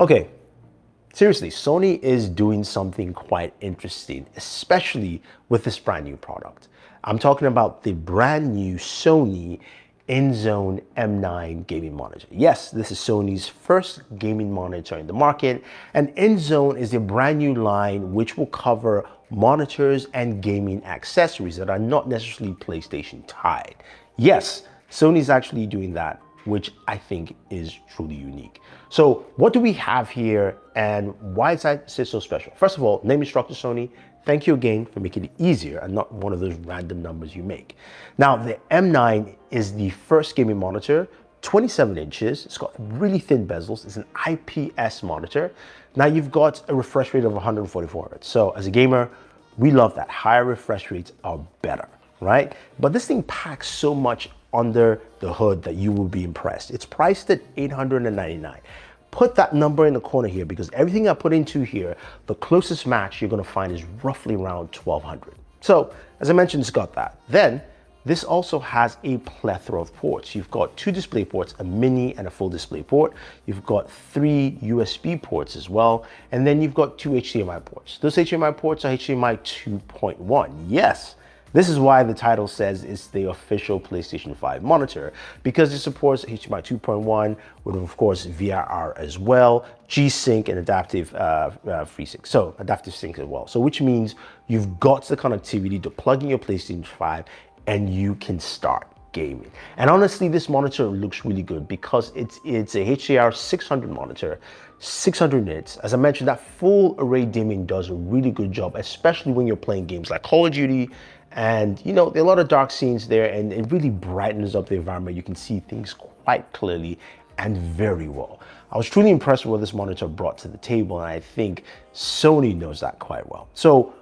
Okay, seriously, Sony is doing something quite interesting, especially with this brand new product. I'm talking about the brand new Sony INZONE M9 gaming monitor. Yes, this is Sony's first gaming monitor in the market, and INZONE is a brand new line which will cover monitors and gaming accessories that are not necessarily PlayStation tied. Yes, Sony's actually doing that, which I think is truly unique. So what do we have here and why is that so special? First of all, name instructor Sony, thank you again for making it easier and not one of those random numbers you make. Now, the M9 is the first gaming monitor, 27 inches. It's got really thin bezels. It's an IPS monitor. Now you've got a refresh rate of 144 Hz. So as a gamer, we love that. Higher refresh rates are better, right? But this thing packs so much under the hood that you will be impressed. It's priced at $899. Put that number in the corner here because everything I put into here, the closest match you're gonna find is roughly around 1200. So as I mentioned, it's got that. Then this also has a plethora of ports. You've got two display ports, a mini and a full display port. You've got 3 USB ports as well. And then you've got 2 HDMI ports. Those HDMI ports are HDMI 2.1. Yes, this is why the title says it's the official PlayStation 5 monitor, because it supports HDMI 2.1 with, of course, VRR as well, G-Sync and adaptive FreeSync. So adaptive sync as well. So which means you've got the connectivity to plug in your PlayStation 5 and you can start gaming. And honestly, this monitor looks really good because it's a HDR 600 monitor, 600 nits. As I mentioned, that full array dimming does a really good job, especially when you're playing games like Call of Duty. And you know, there are a lot of dark scenes there and it really brightens up the environment. You can see things quite clearly and very well. I was truly impressed with what this monitor brought to the table, and I think Sony knows that quite well. So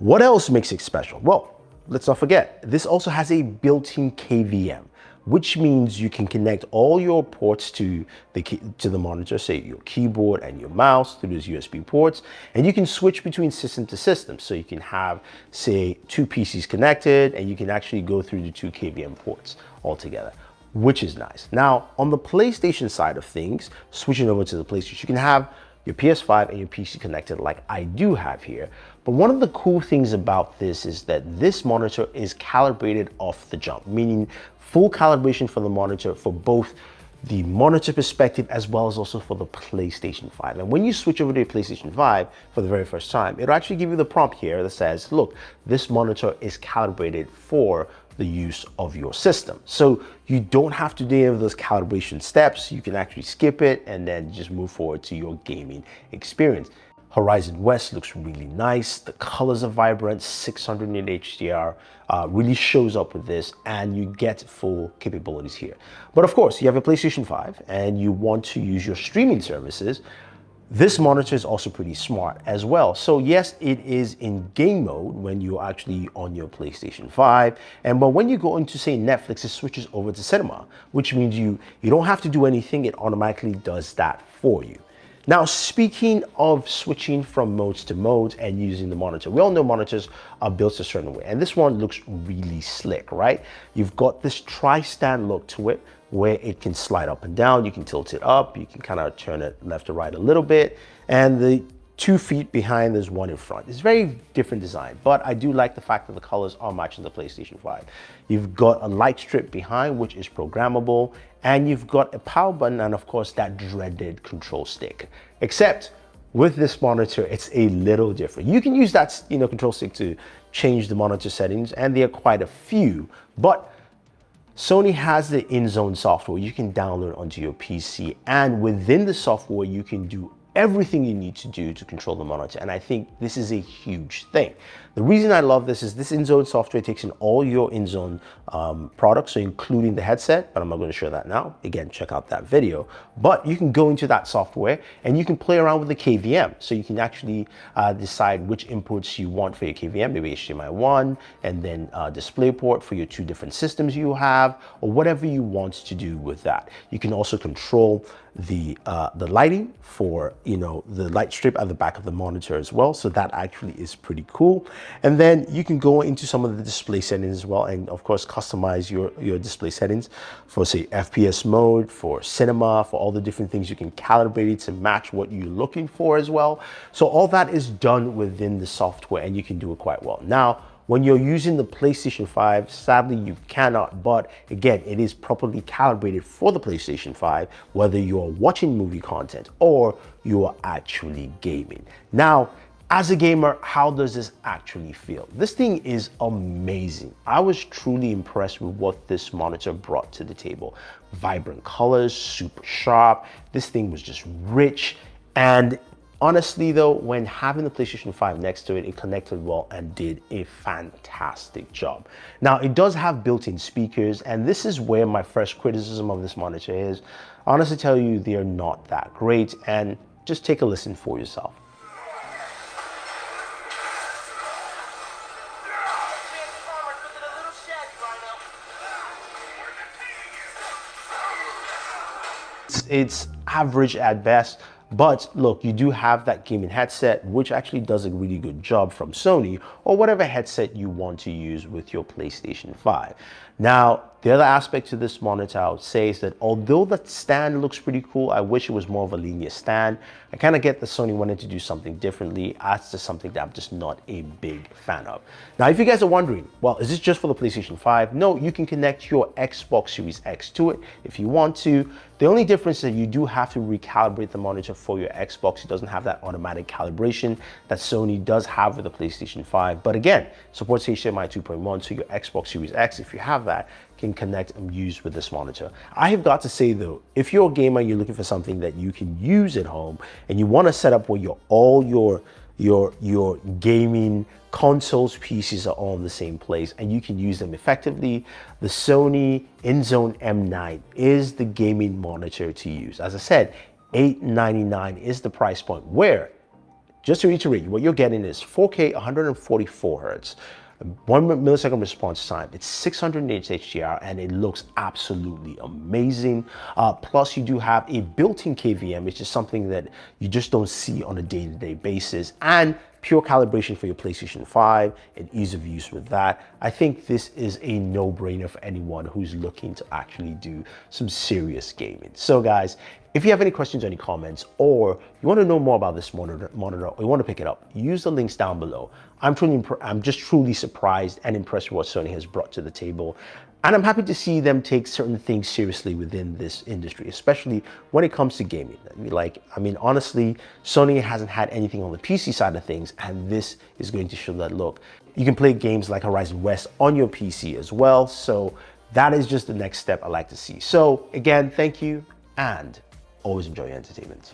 what else makes it special? Well, let's not forget, this also has a built-in KVM, which means you can connect all your ports to the monitor, say your keyboard and your mouse through those USB ports, and you can switch between system to system. So you can have, say, 2 PCs connected, and you can actually go through the 2 KVM ports altogether, which is nice. Now, on the PlayStation side of things, switching over to the PlayStation, you can have your PS5 and your PC connected like I do have here. But one of the cool things about this is that this monitor is calibrated off the jump, meaning full calibration for the monitor for both the monitor perspective as well as also for the PlayStation 5. And when you switch over to your PlayStation 5 for the very first time, it'll actually give you the prompt here that says, look, this monitor is calibrated for the use of your system. So you don't have to do any of those calibration steps. You can actually skip it and then just move forward to your gaming experience. Horizon West looks really nice. The colors are vibrant. 600 nit HDR really shows up with this, and you get full capabilities here. But of course, you have a PlayStation 5 and you want to use your streaming services. This monitor is also pretty smart as well. So yes, it is in game mode when you're actually on your PlayStation 5. But when you go into, say, Netflix, it switches over to cinema, which means you don't have to do anything. It automatically does that for you. Now, speaking of switching from modes to modes and using the monitor, we all know monitors are built a certain way, and this one looks really slick, right? You've got this tri-stand look to it where it can slide up and down. You can tilt it up, you can kind of turn it left to right a little bit, and the 2 feet behind, there's one in front. It's very different design, but I do like the fact that the colors are matching the PlayStation 5. You've got a light strip behind, which is programmable, and you've got a power button and of course that dreaded control stick. Except with this monitor, it's a little different. You can use that, control stick to change the monitor settings, and there are quite a few, but Sony has the INZONE software you can download onto your PC, and within the software, you can do everything you need to do to control the monitor. And I think this is a huge thing. The reason I love this is this INZONE software takes in all your INZONE products, so including the headset, but I'm not going to show that now. Again, check out that video. But you can go into that software and you can play around with the KVM. So you can actually decide which inputs you want for your KVM, maybe HDMI 1, and then DisplayPort for your 2 different systems you have, or whatever you want to do with that. You can also control the lighting for, you know, the light strip at the back of the monitor as well. So that actually is pretty cool. And then you can go into some of the display settings as well, and of course customize your display settings for, say, FPS mode, for cinema, for all the different things. You can calibrate it to match what you're looking for as well. So all that is done within the software, and you can do it quite well. Now, when you're using the PlayStation 5, sadly you cannot, but again, it is properly calibrated for the PlayStation 5, whether you're watching movie content or you are actually gaming. Now, as a gamer, how does this actually feel? This thing is amazing. I was truly impressed with what this monitor brought to the table. Vibrant colors, super sharp. This thing was just rich. And honestly though, when having the PlayStation 5 next to it, it connected well and did a fantastic job. Now, it does have built-in speakers, and this is where my first criticism of this monitor is. I honestly tell you, they're not that great, and just take a listen for yourself. It's average at best, but look, you do have that gaming headset, which actually does a really good job from Sony, or whatever headset you want to use with your PlayStation 5. Now, the other aspect to this monitor, I would say, is that although the stand looks pretty cool, I wish it was more of a linear stand. I kind of get that Sony wanted to do something differently. That's just something that I'm just not a big fan of. Now, if you guys are wondering, well, is this just for the PlayStation 5? No, you can connect your Xbox Series X to it if you want to. The only difference is that you do have to recalibrate the monitor for your Xbox. It doesn't have that automatic calibration that Sony does have with the PlayStation 5. But again, supports HDMI 2.1, so your Xbox Series X, if you have that, can connect and use with this monitor. I have got to say though, if you're a gamer, you're looking for something that you can use at home, and you want to set up where all your gaming consoles, PCs are all in the same place and you can use them effectively, the Sony INZONE M9 is the gaming monitor to use. As I said, $899 is the price point, where, just to reiterate, what you're getting is 4K 144 Hertz, 1 millisecond response time. It's 600 nits HDR, and it looks absolutely amazing. Plus, you do have a built-in KVM, which is something that you just don't see on a day-to-day basis, and pure calibration for your PlayStation 5 and ease of use with that. I think this is a no-brainer for anyone who's looking to actually do some serious gaming. So guys, if you have any questions or any comments, or you want to know more about this monitor, or you want to pick it up, use the links down below. I'm just truly surprised and impressed with what Sony has brought to the table. And I'm happy to see them take certain things seriously within this industry, especially when it comes to gaming. I mean, honestly, Sony hasn't had anything on the PC side of things, and this is going to show that, look, you can play games like Horizon West on your PC as well. So that is just the next step I like to see. So again, thank you, and always enjoy your entertainment.